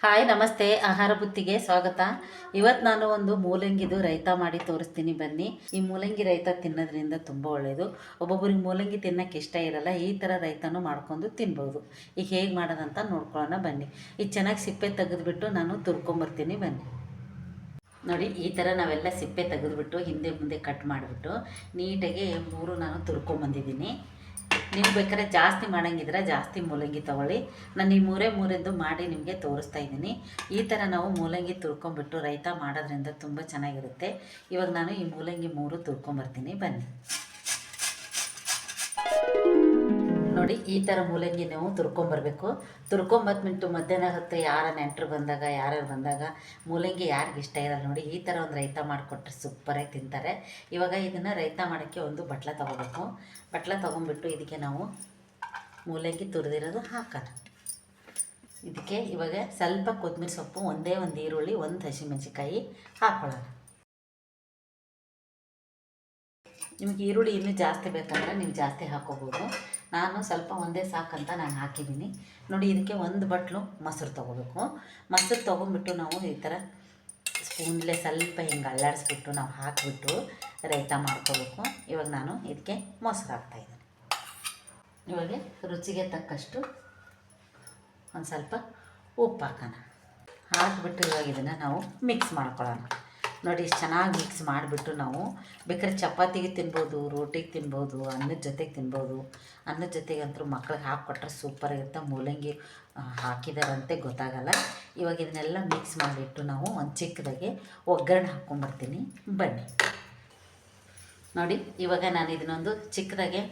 Hi ನಮಸ್ತೆ, ಆಹಾರ ಬುತ್ತಿಗೆ ಸ್ವಾಗತ. ಇವತ್ತು ನಾನು ಒಂದು ಮೂಲಂಗಿದು ರೈತ ಮಾಡಿ ತೋರಿಸ್ತೀನಿ ಬನ್ನಿ. ಈ ಮೂಲಂಗಿ ರೈತ ತಿನ್ನೋದ್ರಿಂದ ತುಂಬ ಒಳ್ಳೆಯದು. ಒಬ್ಬೊಬ್ಬರಿಗೆ ಮೂಲಂಗಿ ತಿನ್ನೋಕ್ಕೆ ಇಷ್ಟ ಇರಲ್ಲ, ಈ ಥರ ರೈತನೂ ಮಾಡ್ಕೊಂಡು ತಿನ್ಬೋದು. ಈಗ ಹೇಗೆ ಮಾಡೋದಂತ ನೋಡ್ಕೊಳ್ಳೋಣ ಬನ್ನಿ. ಈಗ ಚೆನ್ನಾಗಿ ಸಿಪ್ಪೆ ತೆಗೆದುಬಿಟ್ಟು ನಾನು ತುರ್ಕೊಂಬರ್ತೀನಿ ಬನ್ನಿ. ನೋಡಿ, ಈ ಥರ ನಾವೆಲ್ಲ ಸಿಪ್ಪೆ ತೆಗೆದುಬಿಟ್ಟು ಹಿಂದೆ ಮುಂದೆ ಕಟ್ ಮಾಡಿಬಿಟ್ಟು ನೀಟಾಗಿ ಮೂರು ನಾನು ತುರ್ಕೊಂಬಂದಿದ್ದೀನಿ. ನೀವು ಬೇಕಾದ್ರೆ ಜಾಸ್ತಿ ಮಾಡೋಂಗಿದ್ರೆ ಜಾಸ್ತಿ ಮೂಲಂಗಿ ತೊಗೊಳ್ಳಿ. ನಾನು ಈ ಮೂರೆಂದು ಮಾಡಿ ನಿಮಗೆ ತೋರಿಸ್ತಾ ಇದ್ದೀನಿ. ಈ ಥರ ನಾವು ಮೂಲಂಗಿ ತುರ್ಕೊಂಬಿಟ್ಟು ರೈತ ಮಾಡೋದ್ರಿಂದ ತುಂಬ ಚೆನ್ನಾಗಿರುತ್ತೆ. ಇವಾಗ ನಾನು ಈ ಮೂಲಂಗಿ 3 ತುರ್ಕೊಂಬರ್ತೀನಿ ಬನ್ನಿ. ನೋಡಿ, ಈ ಥರ ಮೂಲಂಗಿ ನಾವು ತುರ್ಕೊಂಬರ್ಬೇಕು. ತುರ್ಕೊಂಬತ್ಬಿಟ್ಟು ಮಧ್ಯಾಹ್ನ ಹೊತ್ತು ಯಾರ ನೆಂಟರು ಬಂದಾಗ ಯಾರ್ಯಾರು ಬಂದಾಗ ಮೂಲಂಗಿ ಯಾರಿಗೆ ಇಷ್ಟ ಇರಲ್ಲ ನೋಡಿ, ಈ ಥರ ಒಂದು ರೈತ ಮಾಡಿಕೊಟ್ರೆ ಸೂಪರಾಗಿ ತಿಂತಾರೆ. ಇವಾಗ ಇದನ್ನು ರೈತ ಮಾಡೋಕ್ಕೆ ಒಂದು ಬಟ್ಲ ತೊಗೋಬೇಕು. ಬಟ್ಲ ತೊಗೊಂಬಿಟ್ಟು ಇದಕ್ಕೆ ನಾವು ಮೂಲಂಗಿ ತುರಿದಿರೋದು ಹಾಕೋಣ. ಇದಕ್ಕೆ ಇವಾಗ ಸ್ವಲ್ಪ ಕೊತ್ತಂಬರಿ ಸೊಪ್ಪು, ಒಂದೇ ಒಂದು ಈರುಳ್ಳಿ, ಒಂದು ಹಸಿಮೆಣಸಿನ್ಕಾಯಿ ಹಾಕೊಳ್ಳೋಣ. ನಿಮಗೆ ಈರುಳ್ಳಿ ಇನ್ನೂ ಜಾಸ್ತಿ ಬೇಕಂದ್ರೆ ನೀವು ಜಾಸ್ತಿ ಹಾಕೋಬೋದು. ನಾನು ಸ್ವಲ್ಪ ಒಂದೇ ಸಾಕಂತ ನಾನು ಹಾಕಿದ್ದೀನಿ. ನೋಡಿ, ಇದಕ್ಕೆ ಒಂದು ಬಟ್ಲು ಮೊಸರು ತೊಗೋಬೇಕು. ಮೊಸರು ತೊಗೊಂಬಿಟ್ಟು ನಾವು ಈ ಥರ ಸ್ಪೂನ್ಲೇ ಸ್ವಲ್ಪ ಹಿಂಗೆ ಅಲ್ಲಾಡಿಸ್ಬಿಟ್ಟು ನಾವು ಹಾಕಿಬಿಟ್ಟು ರೈತ ಮಾಡ್ಕೋಬೇಕು. ಇವಾಗ ನಾನು ಇದಕ್ಕೆ ಮೊಸರು ಹಾಕ್ತಾಯಿದ್ದೀನಿ. ಇವಾಗ ರುಚಿಗೆ ತಕ್ಕಷ್ಟು ಒಂದು ಸ್ವಲ್ಪ ಉಪ್ಪು ಹಾಕೋಣ. ಹಾಕಿಬಿಟ್ಟು ಇವಾಗ ಇದನ್ನು ನಾವು ಮಿಕ್ಸ್ ಮಾಡ್ಕೊಳ್ಳೋಣ. ನೋಡಿ, ಇಷ್ಟು ಚೆನ್ನಾಗಿ ಮಿಕ್ಸ್ ಮಾಡಿಬಿಟ್ಟು ನಾವು ಬೇಕಾದ್ರೆ ಚಪಾತಿಗೆ ತಿನ್ಬೋದು, ರೋಟಿಗೆ ತಿನ್ಬೋದು, ಅನ್ನದ ಜೊತೆಗೆ ತಿನ್ಬೋದು. ಅನ್ನದ ಜೊತೆಗಂತೂ ಮಕ್ಳಿಗೆ ಹಾಕಿಕೊಟ್ರೆ ಸೂಪರಾಗಿರುತ್ತೆ. ಮೂಲಂಗಿ ಹಾಕಿದಾರಂತೆ ಗೊತ್ತಾಗಲ್ಲ. ಇವಾಗ ಇದನ್ನೆಲ್ಲ ಮಿಕ್ಸ್ ಮಾಡಿಬಿಟ್ಟು ನಾವು ಒಂದು ಚಿಕ್ಕದಾಗಿ ಒಗ್ಗರಣೆ ಹಾಕ್ಕೊಂಬರ್ತೀನಿ ಬನ್ನಿ. ನೋಡಿ, ಇವಾಗ ನಾನು ಇದನ್ನೊಂದು ಚಿಕ್ಕದಾಗೆ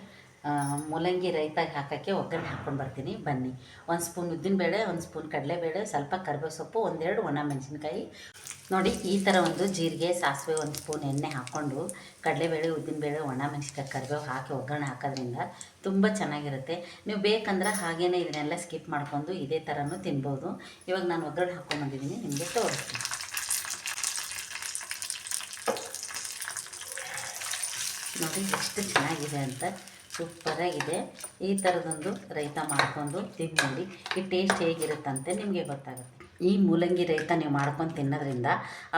ಮೂಲಂಗಿ ರೈತಾಗಿ ಹಾಕೋಕ್ಕೆ ಒಗ್ಗರಣೆ ಹಾಕ್ಕೊಂಡು ಬರ್ತೀನಿ ಬನ್ನಿ. 1 ಸ್ಪೂನ್ ಉದ್ದಿನಬೇಳೆ, 1 ಸ್ಪೂನ್ ಕಡಲೆಬೇಳೆ, ಸ್ವಲ್ಪ ಕರಿಬೇವು ಸೊಪ್ಪು, 1-2 ಒಣಮೆಣಸಿನ್ಕಾಯಿ. ನೋಡಿ, ಈ ಥರ ಒಂದು ಜೀರಿಗೆ, ಸಾಸಿವೆ, 1 ಸ್ಪೂನ್ ಎಣ್ಣೆ ಹಾಕ್ಕೊಂಡು ಕಡಲೆಬೇಳೆ, ಉದ್ದಿನಬೇಳೆ, ಒಣಮೆಣಸಿನ್ಕಾಯಿ, ಕರಿಬೇವು ಹಾಕಿ ಒಗ್ಗರಣೆ ಹಾಕೋದ್ರಿಂದ ತುಂಬ ಚೆನ್ನಾಗಿರುತ್ತೆ. ನೀವು ಬೇಕಂದ್ರೆ ಹಾಗೇ ಇದನ್ನೆಲ್ಲ ಸ್ಕಿಪ್ ಮಾಡ್ಕೊಂಡು ಇದೇ ಥರನೂ ತಿನ್ಬೋದು. ಇವಾಗ ನಾನು ಒಗ್ಗರಣೆ ಹಾಕ್ಕೊಂಡ್ಬಂದಿದ್ದೀನಿ, ನಿಮಗೆ ತೋರಿಸ್ತೀನಿ. ನೋಡಿ ಎಷ್ಟು ಚೆನ್ನಾಗಿದೆ ಅಂತ, ಸೂಪರಾಗಿದೆ. ಈ ಥರದೊಂದು ರೈತ ಮಾಡ್ಕೊಂಡು ತಿನ್ನೋಡಿ, ಈ ಟೇಸ್ಟ್ ಹೇಗಿರುತ್ತಂತೆ ನಿಮಗೆ ಗೊತ್ತಾಗುತ್ತೆ. ಈ ಮೂಲಂಗಿ ರೈತ ನೀವು ಮಾಡ್ಕೊಂಡು ತಿನ್ನೋದ್ರಿಂದ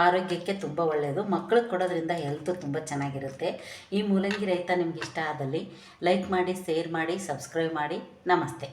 ಆರೋಗ್ಯಕ್ಕೆ ತುಂಬ ಒಳ್ಳೆಯದು. ಮಕ್ಕಳಿಗೆ ಕೊಡೋದ್ರಿಂದ ಹೆಲ್ತು ತುಂಬ ಚೆನ್ನಾಗಿರುತ್ತೆ. ಈ ಮೂಲಂಗಿ ರೈತ ನಿಮ್ಗೆ ಇಷ್ಟ ಆದಲ್ಲಿ ಲೈಕ್ ಮಾಡಿ, ಶೇರ್ ಮಾಡಿ, ಸಬ್ಸ್ಕ್ರೈಬ್ ಮಾಡಿ. ನಮಸ್ತೆ.